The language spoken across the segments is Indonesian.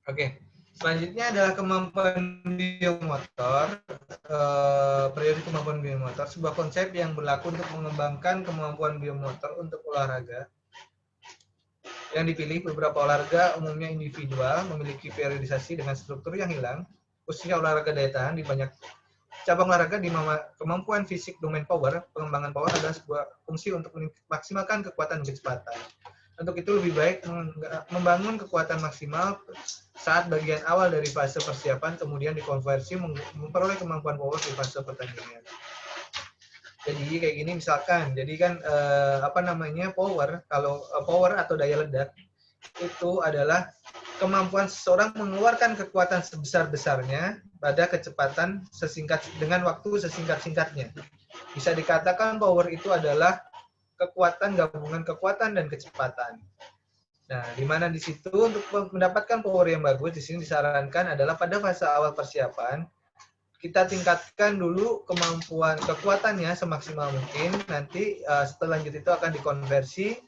Oke, selanjutnya adalah kemampuan biomotor. Periode kemampuan biomotor, sebuah konsep yang berlaku untuk mengembangkan kemampuan biomotor untuk olahraga. Yang dipilih beberapa olahraga umumnya individual, memiliki periodisasi dengan struktur yang hilang, khususnya olahraga daya tahan di banyak cabang olahraga. Di kemampuan fisik domain power, pengembangan power adalah sebuah fungsi untuk memaksimalkan kekuatan dan kecepatan. Untuk itu lebih baik membangun kekuatan maksimal saat bagian awal dari fase persiapan, kemudian dikonversi memperoleh kemampuan power di fase pertandingan. Jadi kayak gini misalkan, jadi kan power, kalau power atau daya ledak itu adalah kemampuan seseorang mengeluarkan kekuatan sebesar-besarnya pada kecepatan dengan waktu sesingkat-singkatnya. Bisa dikatakan power itu adalah kekuatan gabungan kekuatan dan kecepatan. Nah, di mana di situ untuk mendapatkan power yang bagus, di sini disarankan adalah pada fase awal persiapan kita tingkatkan dulu kemampuan kekuatannya semaksimal mungkin. Nanti setelah itu akan dikonversi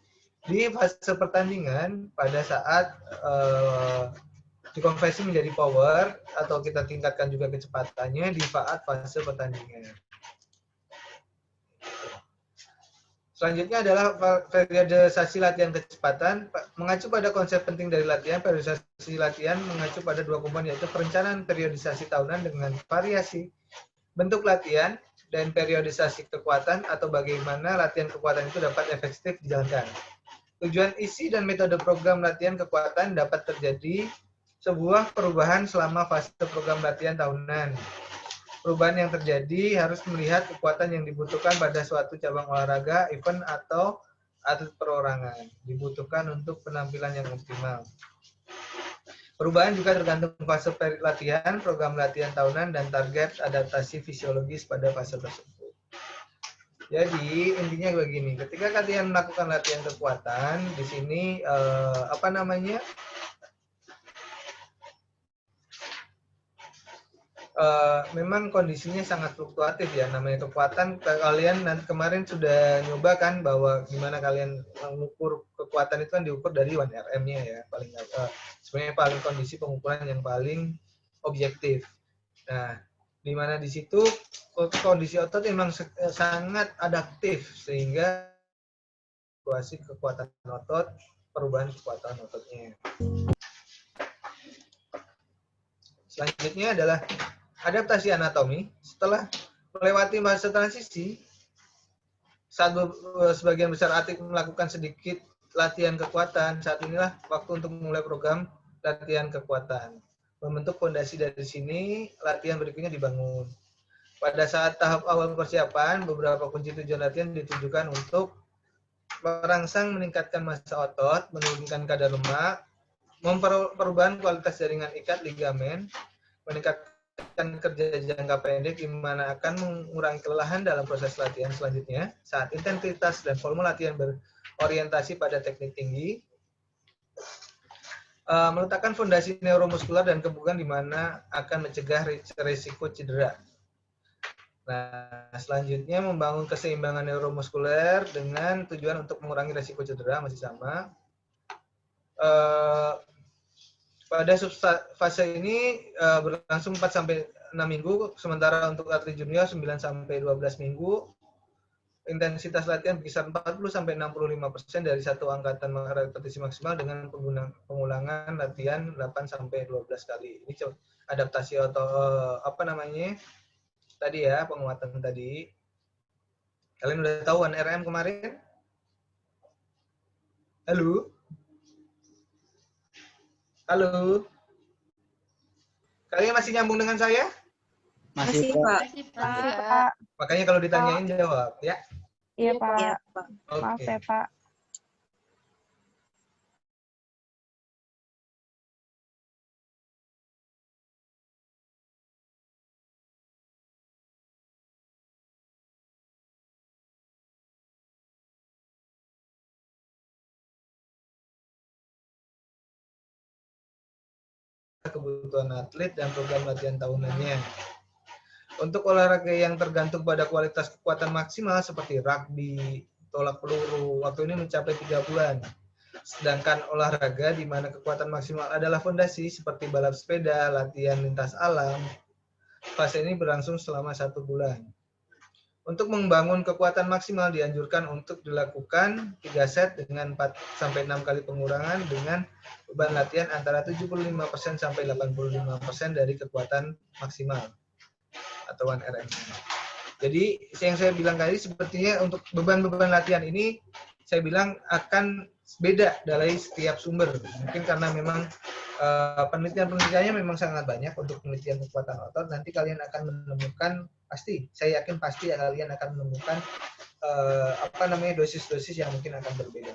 di fase pertandingan pada saat dikonversi menjadi power, atau kita tingkatkan juga kecepatannya di saat fase pertandingan. Selanjutnya adalah periodisasi latihan kecepatan. Mengacu pada konsep penting dari latihan, periodisasi latihan mengacu pada dua komponen, yaitu perencanaan periodisasi tahunan dengan variasi bentuk latihan dan periodisasi kekuatan atau bagaimana latihan kekuatan itu dapat efektif dijalankan. Tujuan isi dan metode program latihan kekuatan dapat terjadi sebuah perubahan selama fase program latihan tahunan. Perubahan yang terjadi harus melihat kekuatan yang dibutuhkan pada suatu cabang olahraga, event, atau atlet perorangan. Dibutuhkan untuk penampilan yang optimal. Perubahan juga tergantung fase latihan, program latihan tahunan, dan target adaptasi fisiologis pada fase tersebut. Jadi intinya begini, ketika kalian melakukan latihan kekuatan, di sini memang kondisinya sangat fluktuatif ya. Namanya kekuatan, kalian kemarin sudah nyoba kan bahwa gimana kalian mengukur kekuatan itu kan diukur dari 1RM-nya ya, paling sebenarnya paling kondisi pengukuran yang paling objektif. Nah, di mana di situ kondisi otot memang sangat adaptif sehingga situasi kekuatan otot, perubahan kekuatan ototnya. Selanjutnya adalah adaptasi anatomi. Setelah melewati masa transisi, saat sebagian besar atlet melakukan sedikit latihan kekuatan, saat inilah waktu untuk memulai program latihan kekuatan. Membentuk fondasi dari sini, latihan berikutnya dibangun. Pada saat tahap awal persiapan, beberapa kunci tujuan latihan ditujukan untuk merangsang meningkatkan massa otot, menurunkan kadar lemak, perubahan kualitas jaringan ikat ligamen, meningkatkan kerja jangka pendek, di mana akan mengurangi kelelahan dalam proses latihan selanjutnya saat intensitas dan volume latihan berorientasi pada teknik tinggi. Meletakkan fondasi neuromuskular dan kebugaran di mana akan mencegah risiko cedera. Nah, selanjutnya membangun keseimbangan neuromuskuler dengan tujuan untuk mengurangi risiko cedera, masih sama. Pada fase ini berlangsung 4-6 minggu, sementara untuk atlet junior 9-12 minggu. Intensitas latihan berkisar 40-65% dari satu angkatan repetisi maksimal dengan pengulangan latihan 8-12 kali. Ini adaptasi atau tadi ya, penguatan tadi. Kalian udah tahu 1RM kemarin? Halo? Halo? Kalian masih nyambung dengan saya? Masih, Pak. Masih, Pak. Makanya kalau ditanyain jawab, ya. Iya, Pak. Iya, Pak. Maaf ya, Pak. Kebutuhan atlet dan program latihan tahunannya. Untuk olahraga yang tergantung pada kualitas kekuatan maksimal seperti rugby, tolak peluru, waktu ini mencapai 3 bulan. Sedangkan olahraga di mana kekuatan maksimal adalah fondasi seperti balap sepeda, latihan lintas alam, fase ini berlangsung selama 1 bulan. Untuk membangun kekuatan maksimal dianjurkan untuk dilakukan 3 set dengan 4-6 kali pengurangan dengan beban latihan antara 75% sampai 85% dari kekuatan maksimal atau 1RM. Jadi yang saya bilang tadi sepertinya untuk beban-beban latihan ini saya bilang akan beda dari setiap sumber. Mungkin karena memang penelitian-penelitiannya memang sangat banyak untuk penelitian kekuatan otot. Nanti kalian akan menemukan pasti, saya yakin pasti kalian akan menemukan dosis-dosis yang mungkin akan berbeda.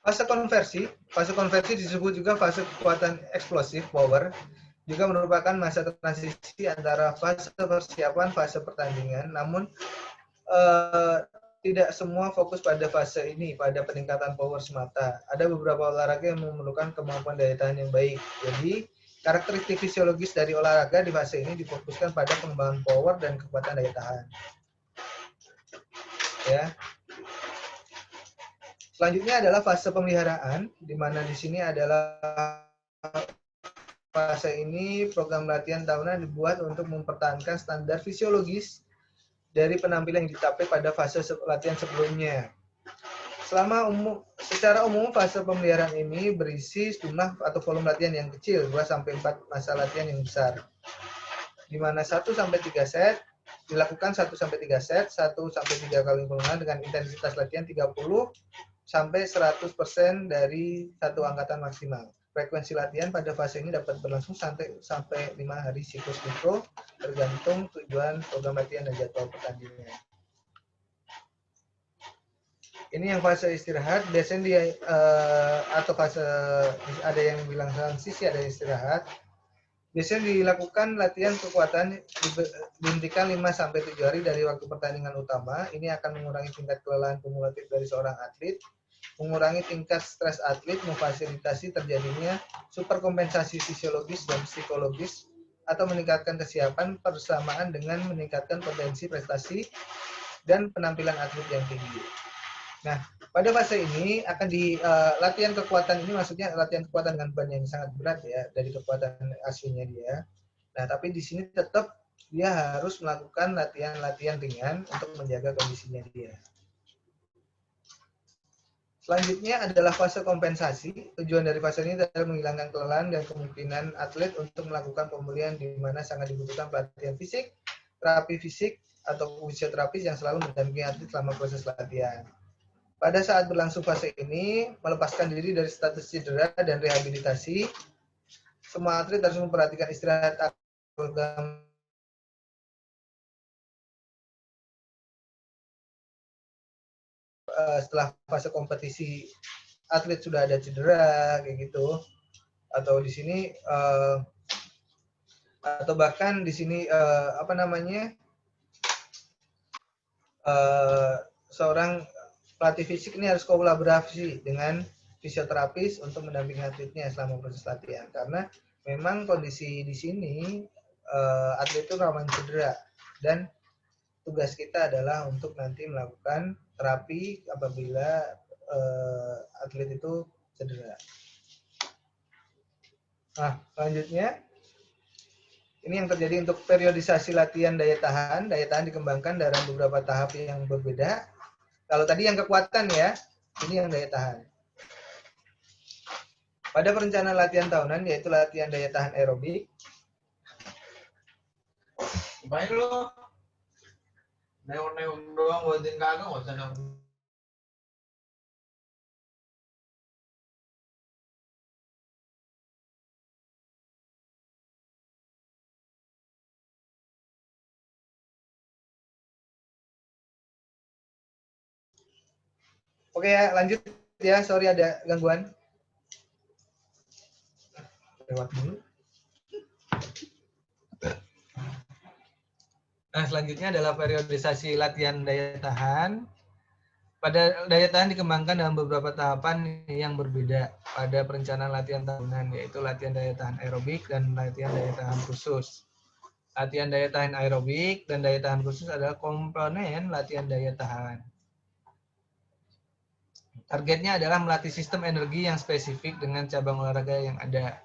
Fase konversi disebut juga fase kekuatan eksplosif power, juga merupakan masa transisi antara fase persiapan, fase pertandingan, namun tidak semua fokus pada fase ini, pada peningkatan power semata. Ada beberapa olahraga yang memerlukan kemampuan daya tahan yang baik. Jadi, karakteristik fisiologis dari olahraga di fase ini difokuskan pada pengembangan power dan kekuatan daya tahan. Ya. Selanjutnya adalah fase pemeliharaan, di mana di sini adalah fase ini program latihan tahunan dibuat untuk mempertahankan standar fisiologis dari penampilan yang dicapai pada fase latihan sebelumnya. Secara umum fase pemeliharaan ini berisi jumlah atau volume latihan yang kecil, 2-4 masa latihan yang besar. Di mana 1-3 set dilakukan 1-3 set, 1-3 kali pengulangan dengan intensitas latihan 30-100% dari satu angkatan maksimal. Frekuensi latihan pada fase ini dapat berlangsung sampai 5 hari siklus mikro, tergantung tujuan program latihan dan jadwal pertandingan. Ini yang fase istirahat, biasanya atau fase ada yang bilang transisi, ada yang istirahat. Biasanya dilakukan latihan kekuatan dihentikan 5-7 hari dari waktu pertandingan utama. Ini akan mengurangi tingkat kelelahan kumulatif dari seorang atlet, mengurangi tingkat stres atlet, memfasilitasi terjadinya superkompensasi fisiologis dan psikologis, atau meningkatkan kesiapan bersamaan dengan meningkatkan potensi prestasi dan penampilan atlet yang tinggi. Nah, pada fase ini akan latihan kekuatan ini maksudnya latihan kekuatan dengan beban yang sangat berat ya dari kekuatan aslinya dia. Nah, tapi di sini tetap dia harus melakukan latihan-latihan ringan untuk menjaga kondisinya dia. Selanjutnya adalah fase kompensasi. Tujuan dari fase ini adalah menghilangkan kelelahan dan kemungkinan atlet untuk melakukan pemulihan di mana sangat dibutuhkan pelatihan fisik, terapi fisik, atau fisioterapis yang selalu mendampingi atlet selama proses latihan. Pada saat berlangsung fase ini, melepaskan diri dari status cedera dan rehabilitasi, semua atlet harus memperhatikan istirahat program setelah fase kompetisi atlet sudah ada cedera kayak gitu, atau di sini atau bahkan di sini seorang pelatih fisik ini harus kolaborasi dengan fisioterapis untuk mendampingi atletnya selama proses latihan, karena memang kondisi di sini atlet itu rawan cedera dan tugas kita adalah untuk nanti melakukan terapi apabila atlet itu cedera. Nah, selanjutnya ini yang terjadi untuk periodisasi latihan daya tahan. Daya tahan dikembangkan dalam beberapa tahap yang berbeda. Kalau tadi yang kekuatan ya, ini yang daya tahan. Pada perencanaan latihan tahunan, yaitu latihan daya tahan aerobik. Baik lo. Neon-neon doang buatin kagak, nggak usah neon. Oke ya, lanjut ya. Sorry ada gangguan. Lewat dulu. Nah, selanjutnya adalah periodisasi latihan daya tahan. Pada daya tahan dikembangkan dalam beberapa tahapan yang berbeda pada perencanaan latihan tahunan, yaitu latihan daya tahan aerobik dan latihan daya tahan khusus. Latihan daya tahan aerobik dan daya tahan khusus adalah komponen latihan daya tahan. Targetnya adalah melatih sistem energi yang spesifik dengan cabang olahraga yang ada.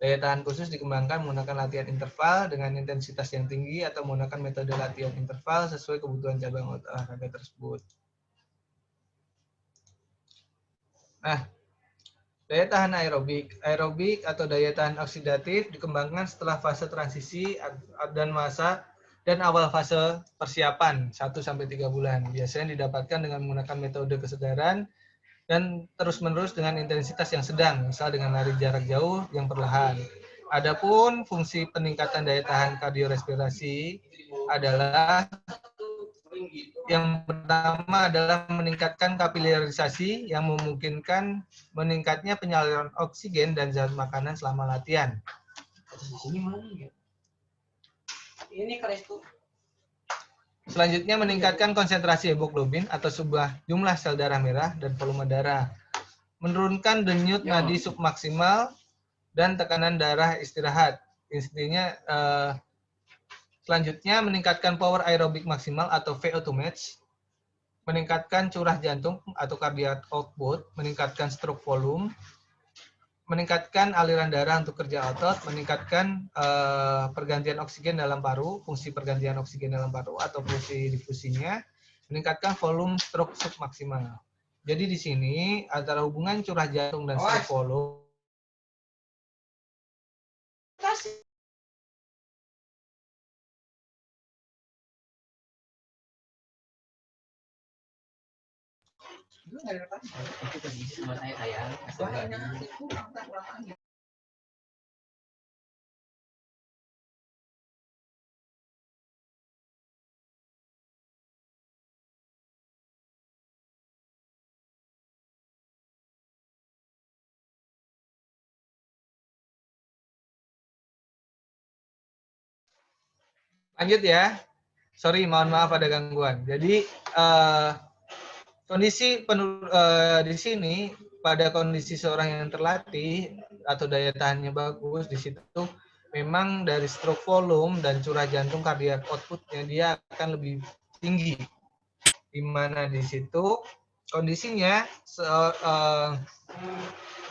Daya tahan khusus dikembangkan menggunakan latihan interval dengan intensitas yang tinggi atau menggunakan metode latihan interval sesuai kebutuhan cabang olahraga tersebut. Nah, daya tahan aerobik. Aerobik atau daya tahan oksidatif dikembangkan setelah fase transisi dan awal fase persiapan 1-3 bulan. Biasanya didapatkan dengan menggunakan metode kesegaran dan terus-menerus dengan intensitas yang sedang, misal dengan lari jarak jauh yang perlahan. Adapun fungsi peningkatan daya tahan kardiorespirasi adalah yang pertama adalah meningkatkan kapilarisasi yang memungkinkan meningkatnya penyaluran oksigen dan zat makanan selama latihan. Selanjutnya meningkatkan konsentrasi hemoglobin atau sebuah jumlah sel darah merah dan volume darah. Menurunkan denyut nadi submaksimal dan tekanan darah istirahat. Intinya selanjutnya meningkatkan power aerobik maksimal atau VO2 max, meningkatkan curah jantung atau cardiac output, meningkatkan stroke volume, meningkatkan aliran darah untuk kerja otot, meningkatkan pergantian oksigen dalam paru, fungsi pergantian oksigen dalam paru atau fungsi difusinya, meningkatkan volume stroke submaksimal. Jadi di sini antara hubungan curah jantung dan stroke volume lanjut ya. Sorry, mohon maaf ada gangguan. Jadi kondisi di sini pada kondisi seorang yang terlatih atau daya tahannya bagus, di situ memang dari stroke volume dan curah jantung cardiac outputnya dia akan lebih tinggi. Di mana di situ kondisinya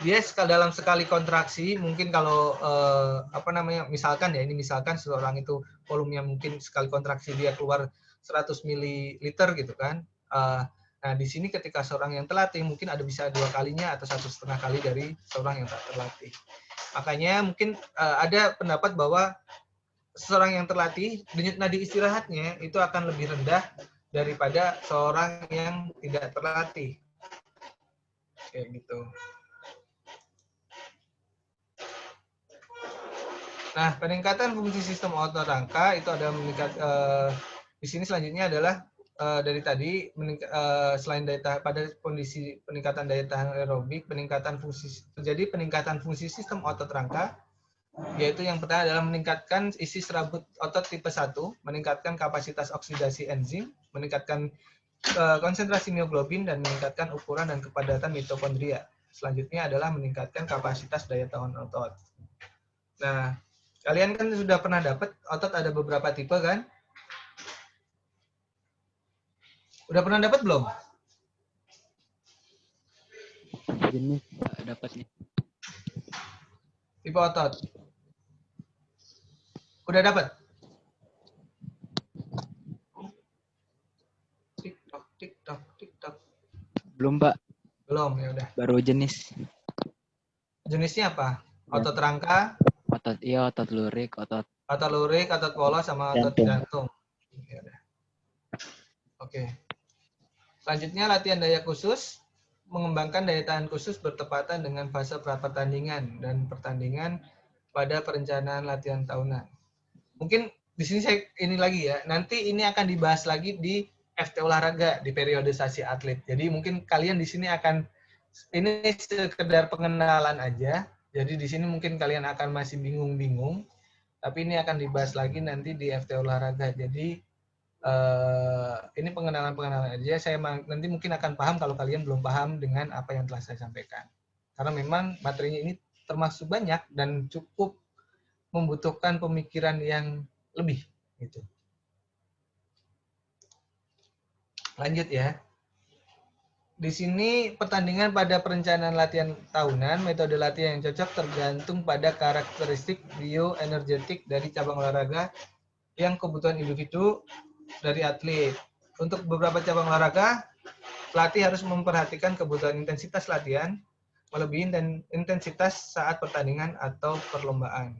dia dalam sekali kontraksi mungkin kalau misalkan seorang itu volumenya mungkin sekali kontraksi dia keluar 100 ml gitu kan. Nah di sini ketika seorang yang terlatih mungkin ada bisa 2 kalinya atau 1,5 kali dari seorang yang tak terlatih. Makanya mungkin ada pendapat bahwa seorang yang terlatih denyut nadi istirahatnya itu akan lebih rendah daripada seorang yang tidak terlatih. Kayak gitu. Nah, peningkatan fungsi sistem otot rangka itu ada di sini selanjutnya adalah dari tadi selain pada kondisi peningkatan daya tahan aerobik, terjadi peningkatan fungsi sistem otot rangka, yaitu yang pertama adalah meningkatkan isi serabut otot tipe 1, meningkatkan kapasitas oksidasi enzim, meningkatkan konsentrasi mioglobin, dan meningkatkan ukuran dan kepadatan mitokondria. Selanjutnya adalah meningkatkan kapasitas daya tahan otot. Nah, kalian kan sudah pernah dapat otot ada beberapa tipe kan? Udah pernah dapat belum? Jenis dapatnya. Tipe otot. Udah dapat? TikTok, TikTok, TikTok. Belum, Pak. Belum, ya udah. Baru jenis. Jenisnya apa? Otot rangka, Otot lurik, otot lurik, otot polos, sama otot jantung. Ya udah. Oke. Selanjutnya latihan daya khusus, mengembangkan daya tahan khusus bertepatan dengan fase pra-pertandingan dan pertandingan pada perencanaan latihan tahunan. Mungkin di sini saya ini lagi ya, nanti ini akan dibahas lagi di FT olahraga di periodisasi atlet. Jadi mungkin kalian di sini ini sekedar pengenalan aja. Jadi di sini mungkin kalian akan masih bingung-bingung, tapi ini akan dibahas lagi nanti di FT olahraga. Jadi ini pengenalan aja. Saya nanti mungkin akan paham kalau kalian belum paham dengan apa yang telah saya sampaikan. Karena memang materinya ini termasuk banyak dan cukup membutuhkan pemikiran yang lebih. Gitu. Lanjut ya. Di sini pertandingan pada perencanaan latihan tahunan, metode latihan yang cocok tergantung pada karakteristik bioenergetik dari cabang olahraga yang kebutuhan individu dari atlet. Untuk beberapa cabang olahraga, pelatih harus memperhatikan kebutuhan intensitas latihan melebihi intensitas saat pertandingan atau perlombaan.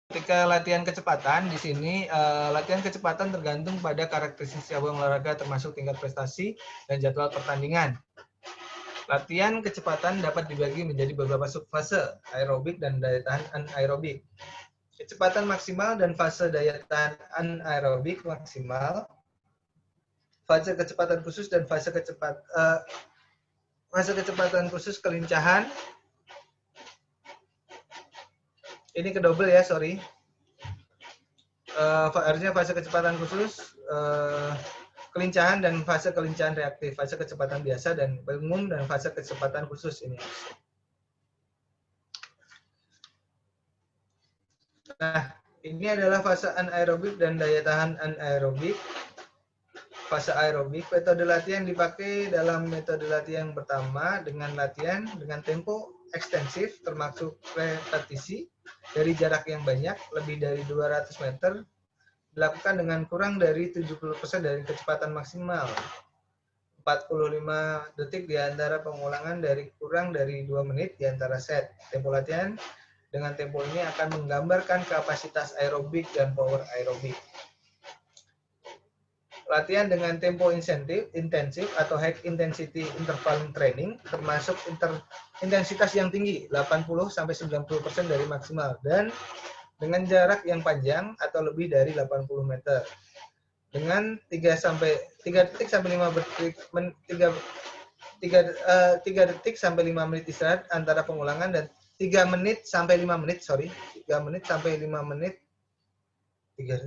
Ketika latihan kecepatan, di sini latihan kecepatan tergantung pada karakteristik cabang olahraga termasuk tingkat prestasi dan jadwal pertandingan. Latihan kecepatan dapat dibagi menjadi beberapa subfase, aerobik dan daya tahan anaerobik. Kecepatan maksimal dan fase daya tahan anaerobik maksimal, fase kecepatan khusus dan fase kecepatan khusus kelincahan. Ini kedouble ya, sorry. Harusnya fase kecepatan khusus, kelincahan dan fase kelincahan reaktif, fase kecepatan biasa dan umum dan fase kecepatan khusus ini. Nah, ini adalah fase anaerobik dan daya tahan anaerobik. Fase aerobik, metode latihan dipakai dalam metode latihan yang pertama dengan latihan dengan tempo ekstensif termasuk repetisi dari jarak yang banyak, lebih dari 200 meter, dilakukan dengan kurang dari 70% dari kecepatan maksimal. 45 detik di antara pengulangan dari kurang dari 2 menit di antara set. Tempo latihan dengan tempo ini akan menggambarkan kapasitas aerobik dan power aerobik. Latihan dengan tempo intensif atau high intensity interval training termasuk intensitas yang tinggi 80-90% dari maksimal dan dengan jarak yang panjang atau lebih dari 80 meter. Dengan 3 detik sampai 5 detik sampai 5 menit istirahat antara pengulangan dan 3 menit sampai 5 menit, sorry. 3 menit sampai 5 menit. Bentar.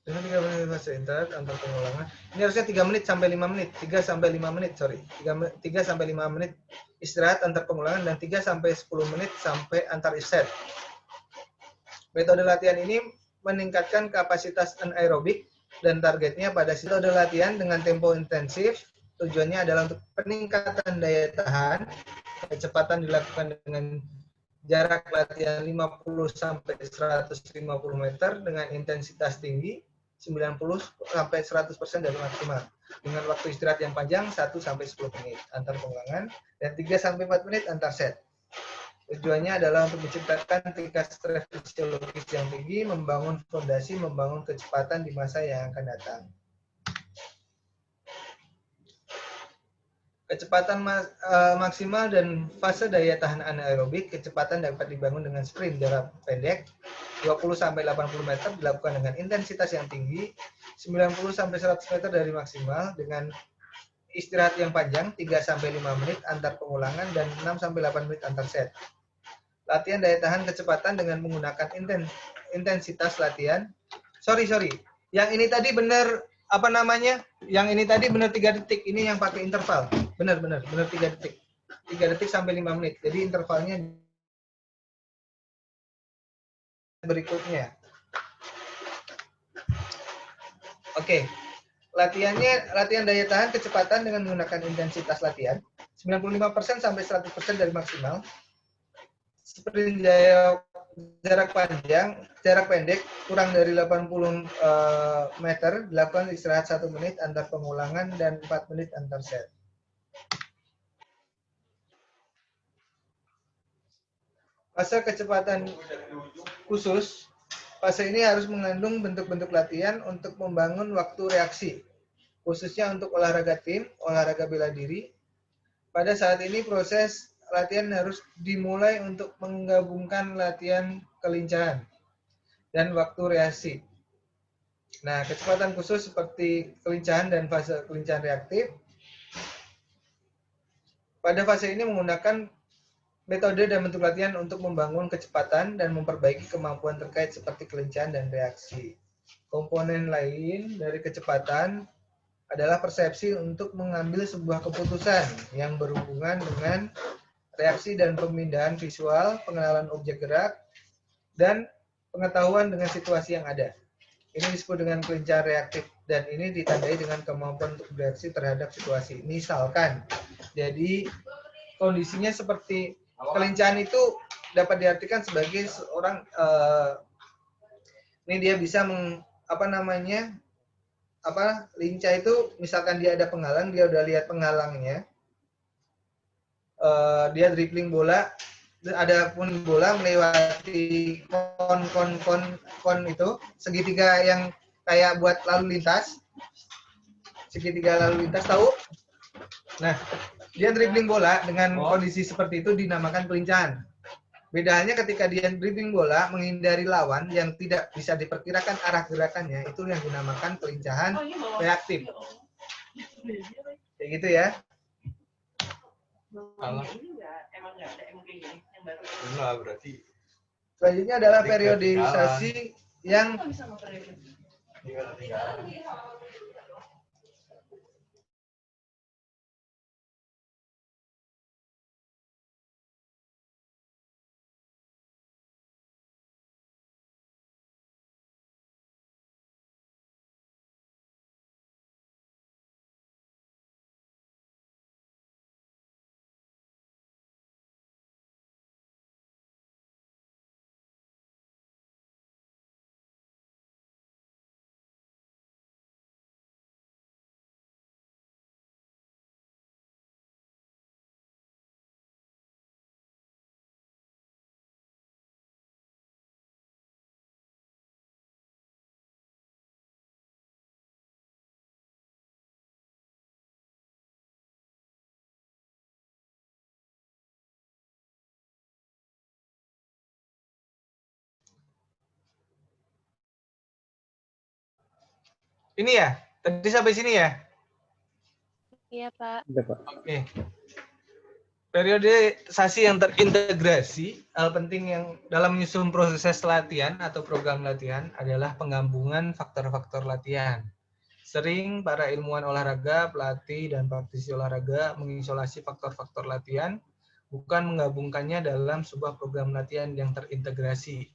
Dengan 3 menit fase istirahat antar pengulangan. Ini harusnya 3 menit sampai 5 menit. 3 sampai 5 menit, sorry. 3 sampai 5 menit istirahat antar pengulangan dan 3 sampai 10 menit sampai antar set. Metode latihan ini meningkatkan kapasitas anaerobik dan targetnya pada metode latihan dengan tempo intensif. Tujuannya adalah untuk peningkatan daya tahan. Kecepatan dilakukan dengan jarak latihan 50 sampai 150 meter dengan intensitas tinggi 90 sampai 100% dari maksimal. Dengan waktu istirahat yang panjang 1 sampai 10 menit antar pengulangan dan 3 sampai 4 menit antar set. Tujuannya adalah untuk menciptakan tingkat stres fisiologis yang tinggi, membangun fondasi, membangun kecepatan di masa yang akan datang. Kecepatan maksimal dan fase daya tahan anaerobik, kecepatan dapat dibangun dengan sprint jarak pendek 20-80 meter dilakukan dengan intensitas yang tinggi 90-100 meter dari maksimal dengan istirahat yang panjang 3-5 menit antar pengulangan dan 6-8 menit antar set. Latihan daya tahan kecepatan dengan menggunakan intensitas latihan. Sorry. Yang ini tadi benar apa namanya? Yang ini tadi benar 3 detik. Ini yang pakai interval. Benar 3 detik. 3 detik sampai 5 menit. Jadi intervalnya berikutnya. Oke. Latihan daya tahan kecepatan dengan menggunakan intensitas latihan 95% sampai 100% dari maksimal. Sprint jarak pendek kurang dari 80 meter dilakukan istirahat 1 menit antar pengulangan dan 4 menit antar set. Fase kecepatan khusus, fase ini harus mengandung bentuk-bentuk latihan untuk membangun waktu reaksi, khususnya untuk olahraga tim, olahraga bela diri. Pada saat ini proses latihan harus dimulai untuk menggabungkan latihan kelincahan dan waktu reaksi. Nah, kecepatan khusus seperti kelincahan dan fase kelincahan reaktif. Pada fase ini menggunakan metode dan bentuk latihan untuk membangun kecepatan dan memperbaiki kemampuan terkait seperti kelincahan dan reaksi. Komponen lain dari kecepatan adalah persepsi untuk mengambil sebuah keputusan yang berhubungan dengan reaksi dan pemindahan visual, pengenalan objek gerak, dan pengetahuan dengan situasi yang ada. Ini disebut dengan kelincahan reaktif dan ini ditandai dengan kemampuan untuk bereaksi terhadap situasi. Misalkan, jadi kondisinya seperti kelincahan itu dapat diartikan sebagai seorang ini dia bisa lincah itu misalkan dia ada penghalang, dia udah lihat penghalangnya, dia dribbling bola, ada pun bola melewati kon itu segitiga yang kayak buat lalu lintas, segitiga lalu lintas tahu? Nah, dia dribbling bola dengan kondisi seperti itu dinamakan kelincahan. Beda halnya ketika dia dribbling bola menghindari lawan yang tidak bisa diperkirakan arah gerakannya, itu yang dinamakan kelincahan reaktif. Kayak gitu ya. Enggak, berarti. Selanjutnya adalah periodisasi yang ini ya. Tadi sampai sini ya. Iya, Pak. Oke. Periodisasi yang terintegrasi, hal penting yang dalam menyusun proses latihan atau program latihan adalah penggabungan faktor-faktor latihan. Sering para ilmuwan olahraga, pelatih, dan praktisi olahraga mengisolasi faktor-faktor latihan, bukan menggabungkannya dalam sebuah program latihan yang terintegrasi.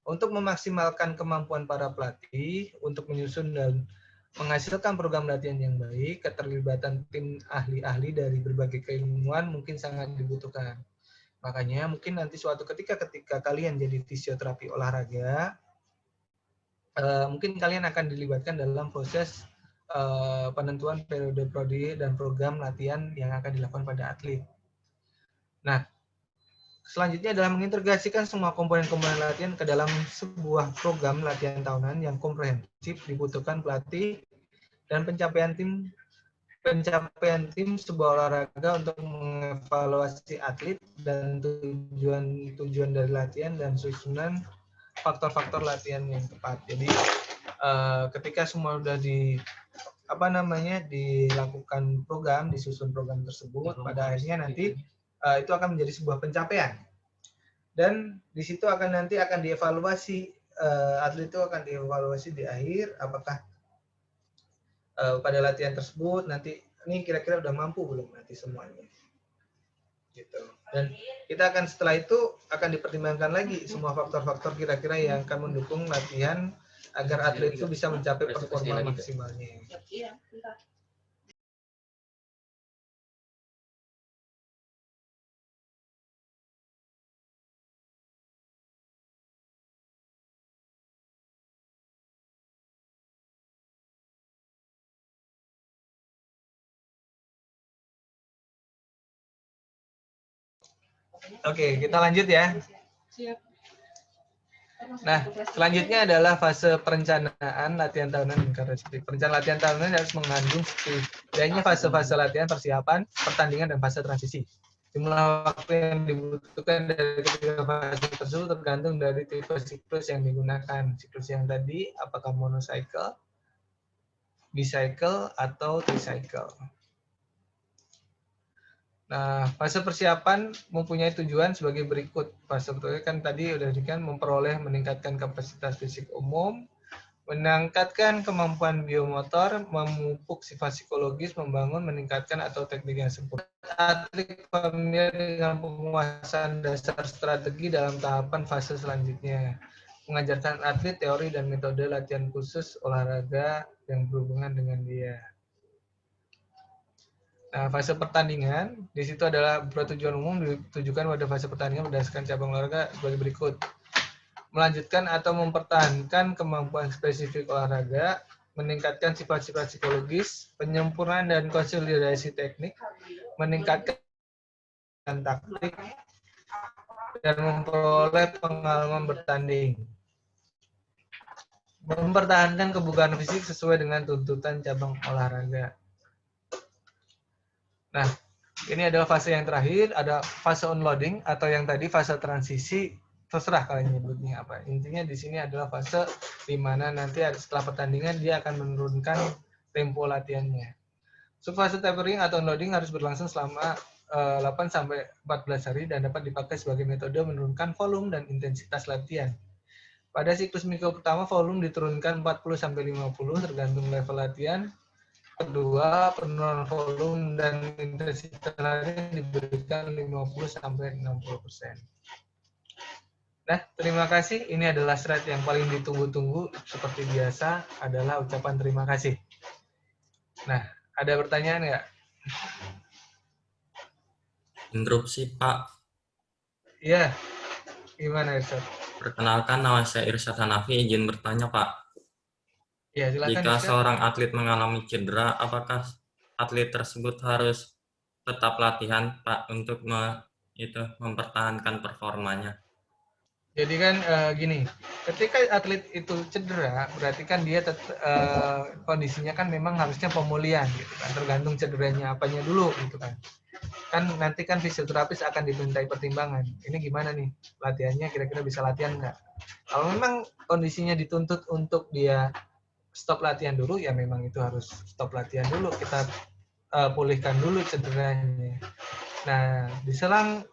Untuk memaksimalkan kemampuan para pelatih untuk menyusun dan menghasilkan program latihan yang baik, keterlibatan tim ahli-ahli dari berbagai keilmuan mungkin sangat dibutuhkan. Makanya mungkin nanti suatu ketika kalian jadi fisioterapi olahraga, mungkin kalian akan dilibatkan dalam proses penentuan periode prodi dan program latihan yang akan dilakukan pada atlet. Nah, selanjutnya adalah mengintegrasikan semua komponen-komponen latihan ke dalam sebuah program latihan tahunan yang komprehensif dibutuhkan pelatih dan pencapaian tim sebuah olahraga untuk mengevaluasi atlet dan tujuan dari latihan dan susunan faktor-faktor latihan yang tepat. Jadi ketika semua sudah dilakukan program, disusun program tersebut, pada akhirnya nanti itu akan menjadi sebuah pencapaian. Dan di situ akan dievaluasi, atlet itu akan dievaluasi di akhir apakah pada latihan tersebut nanti ini kira-kira udah mampu belum nanti semuanya. Gitu. Dan kita akan setelah itu akan dipertimbangkan lagi semua faktor-faktor kira-kira yang akan mendukung latihan agar atlet itu bisa mencapai performa maksimalnya. Oke, kita lanjut ya. Nah, selanjutnya adalah fase perencanaan latihan tahunan dan karakteristik. Perencanaan latihan tahunan harus mengandung setidaknya fase-fase latihan, persiapan, pertandingan, dan fase transisi. Jumlah waktu yang dibutuhkan dari ketiga fase tersebut tergantung dari tipe siklus yang digunakan. Siklus yang tadi, apakah monocycle, bicycle, atau tricycle. Nah, fase persiapan mempunyai tujuan sebagai berikut. Fase pertama kan tadi udah meningkatkan kapasitas fisik umum, meningkatkan kemampuan biomotor, memupuk sifat psikologis, membangun, meningkatkan atau teknik yang sempurna. Atlet familiar dengan penguasaan dasar strategi dalam tahapan fase selanjutnya. Mengajarkan atlet teori dan metode latihan khusus olahraga yang berhubungan dengan dia. Nah, fase pertandingan, di situ adalah beberapa tujuan umum ditujukan pada fase pertandingan berdasarkan cabang olahraga sebagai berikut. Melanjutkan atau mempertahankan kemampuan spesifik olahraga, meningkatkan sifat-sifat psikologis, penyempurnaan dan konsolidasi teknik, meningkatkan taktik, dan memperoleh pengalaman bertanding. Mempertahankan kebugaran fisik sesuai dengan tuntutan cabang olahraga. Nah, ini adalah fase yang terakhir, ada fase unloading atau yang tadi fase transisi, terserah kalian nyebutnya apa. Intinya di sini adalah fase di mana nanti setelah pertandingan dia akan menurunkan tempo latihannya. Subfase tapering atau unloading harus berlangsung selama 8-14 hari dan dapat dipakai sebagai metode menurunkan volume dan intensitas latihan. Pada siklus minggu pertama, volume diturunkan 40-50 tergantung level latihan. Kedua, penurunan volume dan intensitas latihan diberikan 50-60%. Nah, terima kasih. Ini adalah slide yang paling ditunggu-tunggu. Seperti biasa, adalah ucapan terima kasih. Nah, ada pertanyaan nggak? Interupsi, Pak. Iya. Gimana, Irsyad? Perkenalkan, nama saya Irsyad Hanafi, izin bertanya, Pak. Ya, silakan. Jika Irsyad. seorang atlet mengalami cedera, apakah atlet tersebut harus tetap latihan, Pak, untuk mempertahankan performanya? Jadi kan gini, ketika atlet itu cedera, berarti kan dia kondisinya kan memang harusnya pemulihan, gitu kan. Tergantung cederanya apanya dulu, gitu kan. Kan nanti kan fisioterapis akan dimintai pertimbangan. Ini gimana nih latihannya, kira-kira bisa latihan nggak? Kalau memang kondisinya dituntut untuk dia stop latihan dulu, ya memang itu harus stop latihan dulu. Kita pulihkan dulu cederanya. Nah, diselang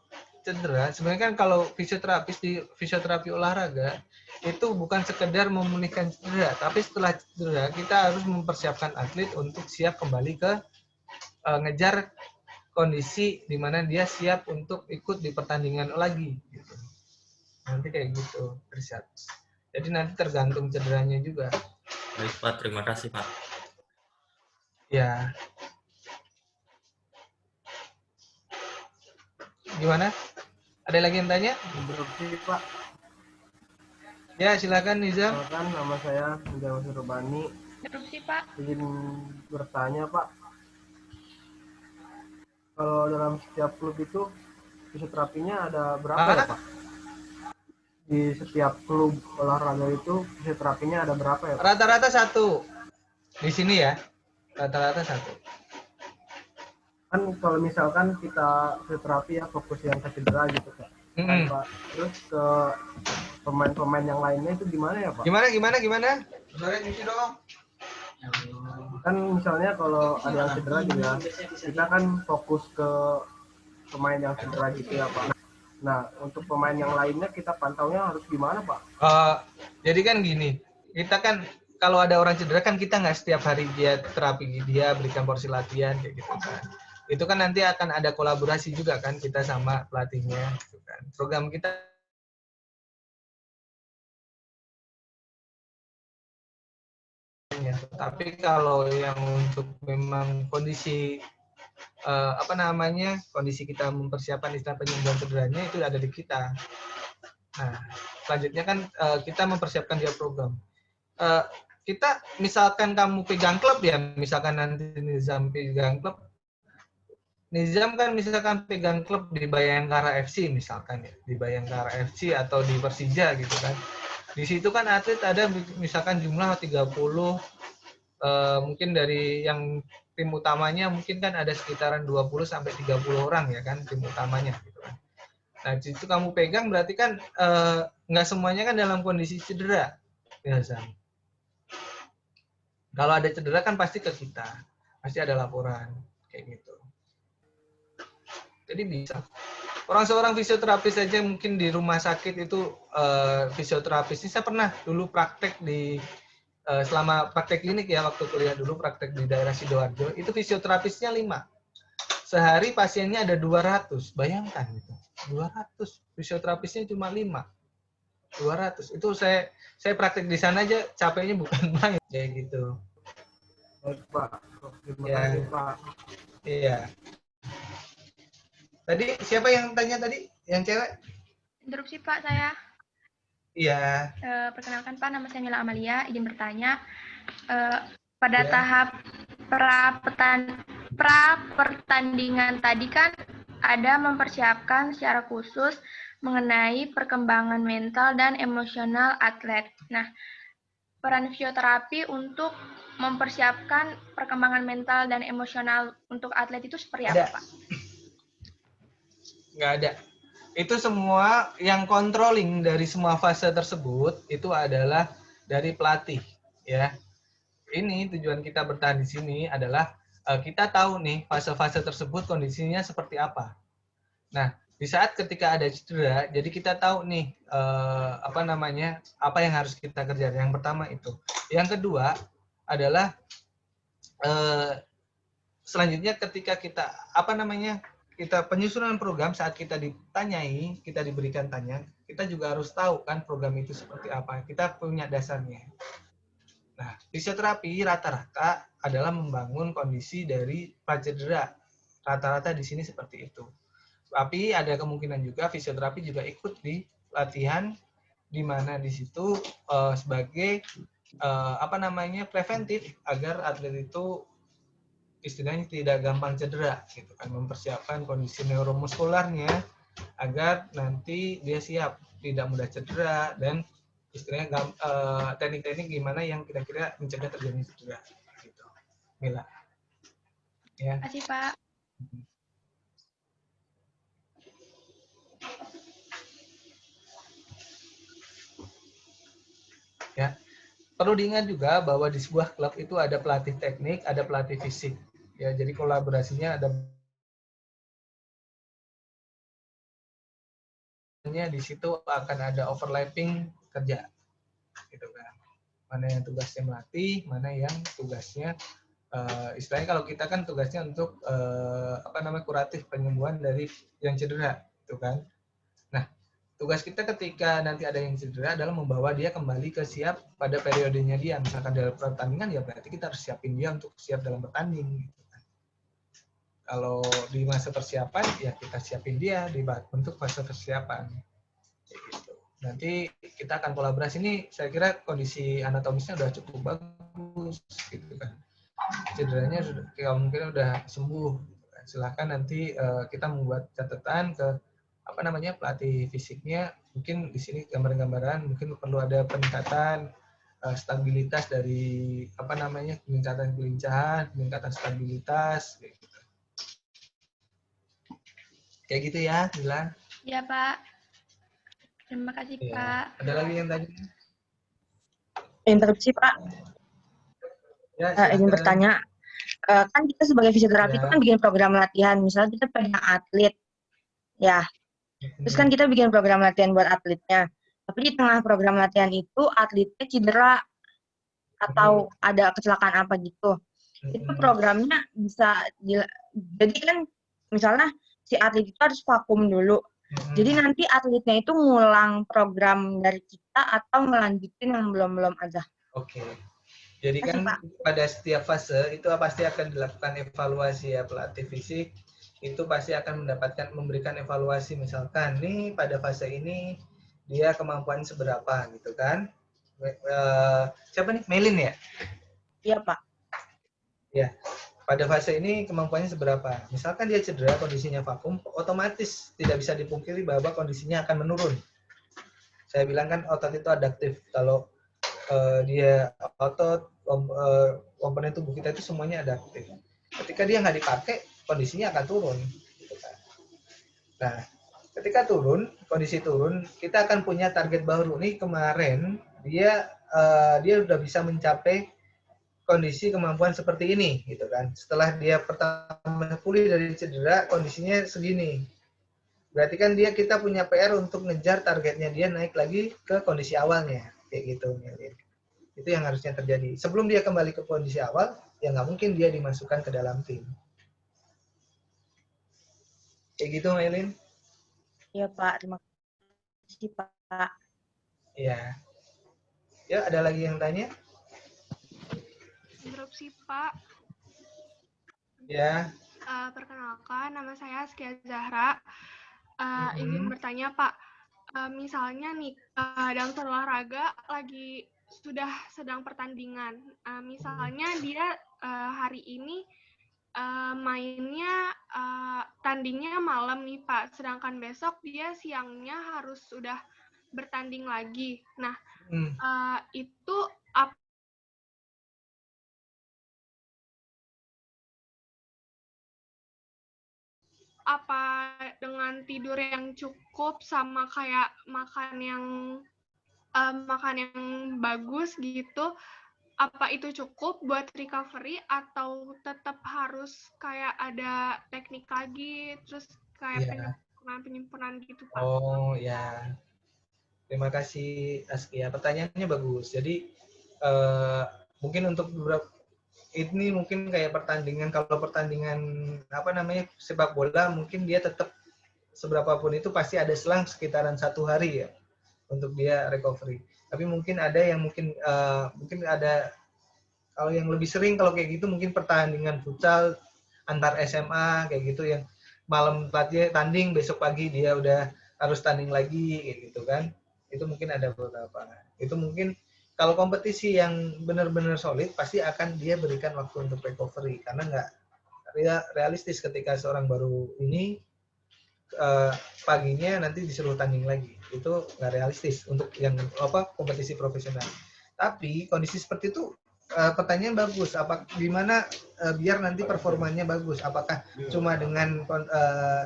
cedera, sebenarnya kan kalau fisioterapis di fisioterapi olahraga itu bukan sekedar memulihkan cedera, tapi setelah cedera kita harus mempersiapkan atlet untuk siap kembali ke ngejar kondisi di mana dia siap untuk ikut di pertandingan lagi. Gitu. Nanti kayak gitu, Irsyad. Jadi nanti tergantung cederanya juga. Baik, Pak. Terima kasih, Pak. Ya. Gimana? Ada lagi yang tanya? Interupsi, Pak. Ya, silakan Nizam. Silakan, nama saya Nizam Surbani. Interupsi, Pak. Izin bertanya, Pak. Kalau dalam setiap klub itu fisioterapinya ada berapa ya, Pak? Di setiap klub olahraga itu fisioterapinya ada berapa ya, Pak? Rata-rata 1. Di sini ya. Rata-rata 1. Kan kalau misalkan kita fisioterapi ya fokus yang ke cedera gitu, Pak. Kan, Pak. Terus ke pemain-pemain yang lainnya itu gimana ya, Pak? Gimana? Sorry, nyuci dong. Kan misalnya kalau ada yang cedera juga, kita kan fokus ke pemain yang cedera gitu ya, Pak. Nah, untuk pemain yang lainnya kita pantaunya harus gimana, Pak? Jadi kan gini, kita kan kalau ada orang cedera kan kita nggak setiap hari dia terapi, dia berikan porsi latihan kayak gitu kan. Itu kan nanti akan ada kolaborasi juga kan kita sama pelatihnya gitu kan. Program kita tapi kalau yang untuk memang kondisi kondisi kita mempersiapkan istilah penyembuhan cederanya itu ada di kita. Nah, selanjutnya kan kita mempersiapkan dia program. Kita misalkan kamu pegang klub ya, misalkan nanti Nizam pegang klub, Nizam kan misalkan pegang klub di Bayangkara FC misalkan ya, di Bayangkara FC atau di Persija gitu kan. Di situ kan atlet ada misalkan jumlah 30, mungkin dari yang tim utamanya mungkin kan ada sekitaran 20-30 orang ya kan tim utamanya gitu kan. Nah, itu kamu pegang berarti kan nggak semuanya kan dalam kondisi cedera. Ya, Zam. Kalau ada cedera kan pasti ke kita. Pasti ada laporan kayak gitu. Jadi bisa. Seorang fisioterapis saja mungkin di rumah sakit itu fisioterapis. Saya pernah dulu praktek di selama praktek klinik ya, waktu kuliah dulu praktek di daerah Sidoarjo, itu fisioterapisnya 5. Sehari pasiennya ada 200, bayangkan gitu. 200, fisioterapisnya cuma 5. 200. Itu saya praktek di sana aja capeknya bukan main kayak gitu. Baik, Pak. Terima Ya. kasih, Pak. Iya. Tadi siapa yang tanya tadi? Yang cewek? Interupsi Pak saya. Iya. Perkenalkan Pak, nama saya Mila Amalia. Izin bertanya, pada Ya. tahap pra-pertandingan tadi kan ada mempersiapkan secara khusus mengenai perkembangan mental dan emosional atlet. Nah, peran fisioterapi untuk mempersiapkan perkembangan mental dan emosional untuk atlet itu seperti Ada. apa, Pak? Nggak ada. Itu semua yang controlling dari semua fase tersebut itu adalah dari pelatih, ya. Ini tujuan kita bertahan di sini adalah kita tahu nih fase-fase tersebut kondisinya seperti apa. Nah, di saat ketika ada cedera, jadi kita tahu nih apa yang harus kita kerjakan. Yang pertama itu. Yang kedua adalah selanjutnya ketika kita kita penyusunan program, saat kita ditanyai, kita diberikan tanya, kita juga harus tahu kan program itu seperti apa. Kita punya dasarnya. Nah, fisioterapi rata-rata adalah membangun kondisi dari pracedera. Rata-rata di sini seperti itu. Tapi ada kemungkinan juga fisioterapi juga ikut di latihan, di mana di situ sebagai preventif agar atlet itu istilahnya tidak gampang cedera, gitu kan, mempersiapkan kondisi neuromuskularnya agar nanti dia siap, tidak mudah cedera, dan istilahnya teknik-teknik gimana yang kira-kira mencegah terjadi cedera, gitu. Mila. Ya. Terima kasih, Pak. Ya, perlu diingat juga bahwa di sebuah klub itu ada pelatih teknik, ada pelatih fisik. Ya, jadi kolaborasinya ada di situ akan ada overlapping kerja, gitu kan. Mana yang tugasnya melatih, mana yang tugasnya istilahnya kalau kita kan tugasnya untuk kuratif penyembuhan dari yang cedera, gitu kan. Nah, tugas kita ketika nanti ada yang cedera adalah membawa dia kembali ke siap pada periodenya dia. Misalkan dalam pertandingan, ya berarti kita harus siapin dia untuk siap dalam bertanding. Gitu kan. Kalau di masa persiapan, ya kita siapin dia untuk fase persiapan. Gitu. Nanti kita akan kolaborasi. Ini saya kira kondisi anatomisnya udah cukup bagus, gitu kan. Cederanya mungkin udah sembuh. Silahkan nanti kita membuat catatan ke pelatih fisiknya, mungkin di sini gambar-gambaran, mungkin perlu ada peningkatan stabilitas dari peningkatan kelincahan, peningkatan stabilitas, kayak gitu ya, Mila. Iya, Pak. Terima kasih, Ya. Pak. Ada lagi yang tanya? Interupsi, Pak. Ya, Ingin bertanya, kan kita sebagai fisioterapi Ya. itu kan bikin program latihan, misalnya kita pegang atlet, ya. Terus kan kita bikin program latihan buat atletnya. Tapi di tengah program latihan itu atletnya cedera atau ada kecelakaan apa gitu. Itu programnya bisa jadi kan misalnya si atlet itu harus vakum dulu. Jadi nanti atletnya itu ngulang program dari kita atau ngelanjutin yang belum aja. Oke. Jadi kan pada setiap fase itu pasti akan dilakukan evaluasi ya, pelatih fisik itu pasti akan memberikan evaluasi, misalkan nih pada fase ini dia kemampuan seberapa gitu kan. Siapa nih? Melin ya? Iya, Pak. Ya. Pada fase ini kemampuannya seberapa? Misalkan dia cedera, kondisinya vakum, otomatis tidak bisa dipungkiri bahwa kondisinya akan menurun. Saya bilang kan otot itu adaptif. Kalau dia otot, komponen tubuh kita itu semuanya adaptif. Ketika dia nggak dipakai, kondisinya akan turun. Nah, ketika kondisi turun, kita akan punya target baru. Nih kemarin dia udah bisa mencapai kondisi kemampuan seperti ini, gitu kan. Setelah dia pertama pulih dari cedera, kondisinya segini. Berarti kan kita punya PR untuk ngejar targetnya dia naik lagi ke kondisi awalnya, kayak gitu. Itu yang harusnya terjadi. Sebelum dia kembali ke kondisi awal, ya nggak mungkin dia dimasukkan ke dalam tim. Kayak gitu, Maylin? Iya, Pak. Terima kasih, Pak. Iya. Ya, ada lagi yang tanya? Interupsi, Pak. Ya. Perkenalkan, nama saya Askia Zahra. Izin bertanya, Pak. Misalnya nih, dalam satu olahraga sudah sedang pertandingan. Misalnya dia hari ini mainnya tandingnya malam nih, Pak. Sedangkan besok dia siangnya harus sudah bertanding lagi. Nah, itu apa dengan tidur yang cukup sama kayak makan yang bagus gitu, apa itu cukup buat recovery atau tetap harus kayak ada teknik lagi terus kayak penyempurnaan gitu, Pak? Oh ya, terima kasih Askia. Pertanyaannya bagus. Jadi mungkin untuk beberapa ini mungkin kayak pertandingan, kalau pertandingan sepak bola mungkin dia tetap seberapapun itu pasti ada selang sekitaran 1 hari ya untuk dia recovery. Tapi mungkin ada yang mungkin ada, kalau yang lebih sering kalau kayak gitu mungkin pertandingan futsal antar SMA kayak gitu yang malam pelatih tanding, besok pagi dia udah harus tanding lagi kayak gitu kan. Itu mungkin ada beberapa. Itu mungkin kalau kompetisi yang benar-benar solid pasti akan dia berikan waktu untuk recovery karena nggak realistis ketika seorang baru ini paginya nanti disuruh tanding lagi. Itu nggak realistis untuk yang kompetisi profesional. Tapi kondisi seperti itu pertanyaan bagus. Gimana biar nanti performanya bagus? Apakah cuma dengan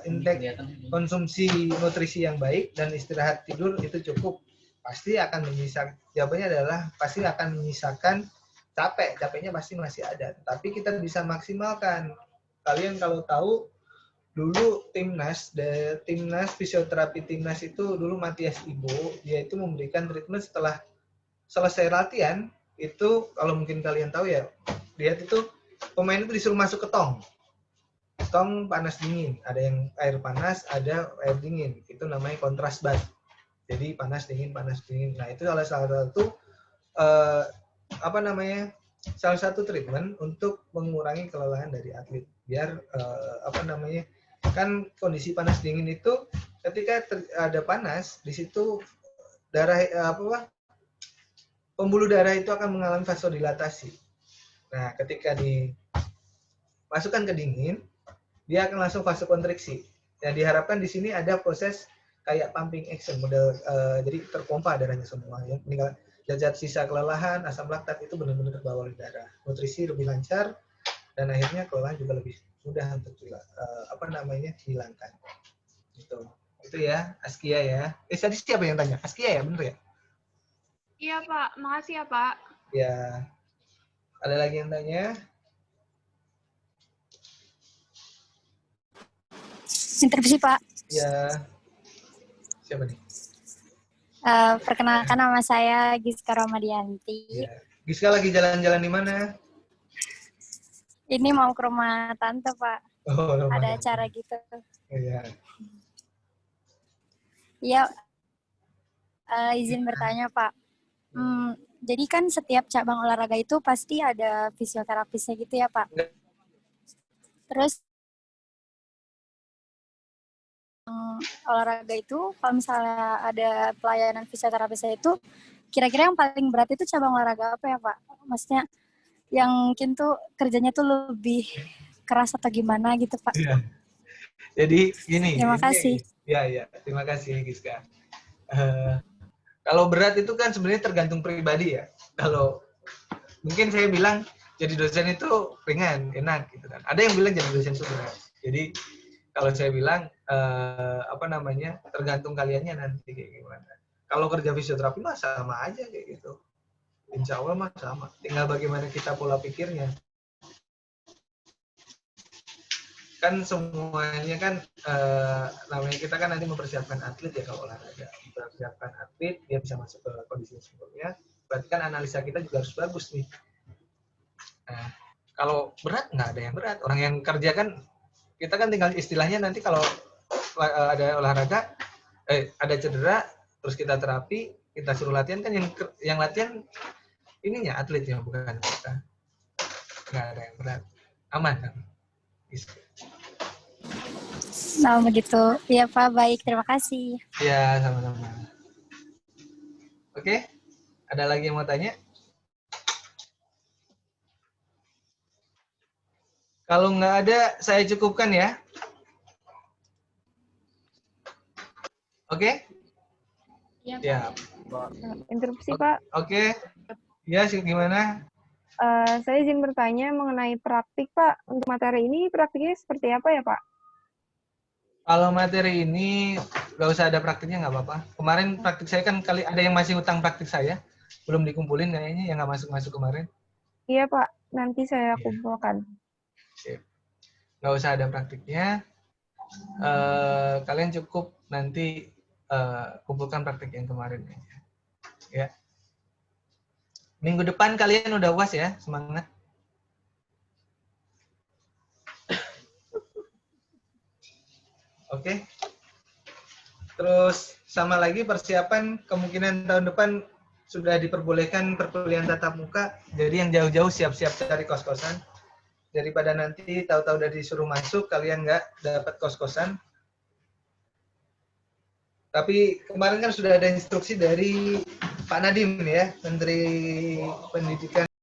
intake konsumsi nutrisi yang baik dan istirahat tidur itu cukup? Pasti akan menyisakan. Jawabannya adalah pasti akan menyisakan capek. Capeknya pasti masih ada. Tapi kita bisa maksimalkan. Kalian kalau tahu dulu timnas fisioterapi timnas itu dulu Matias Ibo, dia itu memberikan treatment setelah selesai latihan itu, kalau mungkin kalian tahu ya, lihat itu pemain itu disuruh masuk ke tong panas dingin, ada yang air panas, ada air dingin, itu namanya kontras bath. Jadi panas dingin. Nah itu salah satu salah satu treatment untuk mengurangi kelelahan dari atlet. Biar kan kondisi panas dingin itu ketika ada panas di situ darah pembuluh darah itu akan mengalami vasodilatasi. Nah, ketika dimasukkan ke dingin, dia akan langsung vasokonstriksi. Yang diharapkan di sini ada proses kayak pumping action model, jadi terpompa darahnya semua. Ya. Meninggal zat sisa kelelahan, asam laktat itu benar-benar terbawa oleh darah. Nutrisi lebih lancar dan akhirnya kelelahan juga lebih mudah untuk dihilangkan. Itu ya, Askia ya. Tadi siapa yang tanya? Askia ya, bener ya? Iya, Pak. Makasih ya, Pak. Ya. Ada lagi yang tanya? Interupsi, Pak. Ya. Siapa nih? Perkenalkan nama saya Giska Ramadianti. Ya. Giska lagi jalan-jalan di mana? Ini mau ke rumah tante, Pak. Oh, ada acara gitu. Iya. Iya. Izin bertanya, Pak. Jadi kan setiap cabang olahraga itu pasti ada fisioterapisnya gitu ya, Pak. Terus olahraga itu kalau misalnya ada pelayanan fisioterapisnya itu, kira-kira yang paling berat itu cabang olahraga apa ya, Pak? Maksudnya yang mungkin tuh kerjanya tuh lebih keras atau gimana gitu, Pak? Iya. Jadi gini. Terima kasih. Ya, terima kasih Giska. Kalau berat itu kan sebenarnya tergantung pribadi ya. Kalau mungkin saya bilang jadi dosen itu ringan, enak gitu kan. Ada yang bilang jadi dosen itu berat. Jadi kalau saya bilang tergantung kaliannya nanti kayak gimana. Kalau kerja fisioterapi mah sama aja kayak gitu. Insya Allah mah sama. Tinggal bagaimana kita pola pikirnya. Kan semuanya kan namanya kita kan nanti mempersiapkan atlet ya kalau olahraga. Mempersiapkan atlet dia bisa masuk ke kondisi sebelumnya. Berarti kan analisa kita juga harus bagus nih. Nah, kalau berat nggak ada yang berat. Orang yang kerja kan kita kan tinggal istilahnya nanti kalau ada olahraga, ada cedera, terus kita terapi, kita suruh latihan kan yang latihan ininya atletnya bukan kita. Nggak ada yang berat, aman kan? Nah, begitu. Ya, Pak. Baik. Terima kasih. Ya, sama-sama. Oke, ada lagi yang mau tanya? Kalau nggak ada, saya cukupkan ya. Oke? Ya. Interupsi, Pak. Oke. Ya, gimana? Saya izin bertanya mengenai praktik, Pak. Untuk materi ini, praktiknya seperti apa ya, Pak? Kalau materi ini, nggak usah ada praktiknya, nggak apa-apa. Kemarin praktik saya kan ada yang masih utang praktik saya. Belum dikumpulin kayaknya, yang nggak masuk-masuk kemarin. Iya, Pak. Nanti saya kumpulkan. Sip. Nggak usah ada praktiknya. Kalian cukup nanti kumpulkan praktik yang kemarin. Ya. Minggu depan kalian udah UAS ya, semangat. Oke. Terus sama lagi persiapan kemungkinan tahun depan sudah diperbolehkan perkuliahan tatap muka. Jadi yang jauh-jauh siap-siap cari kos-kosan. Daripada nanti tahu-tahu udah disuruh masuk, kalian nggak dapat kos-kosan. Tapi kemarin kan sudah ada instruksi dari Pak Nadiem ya, Menteri Pendidikan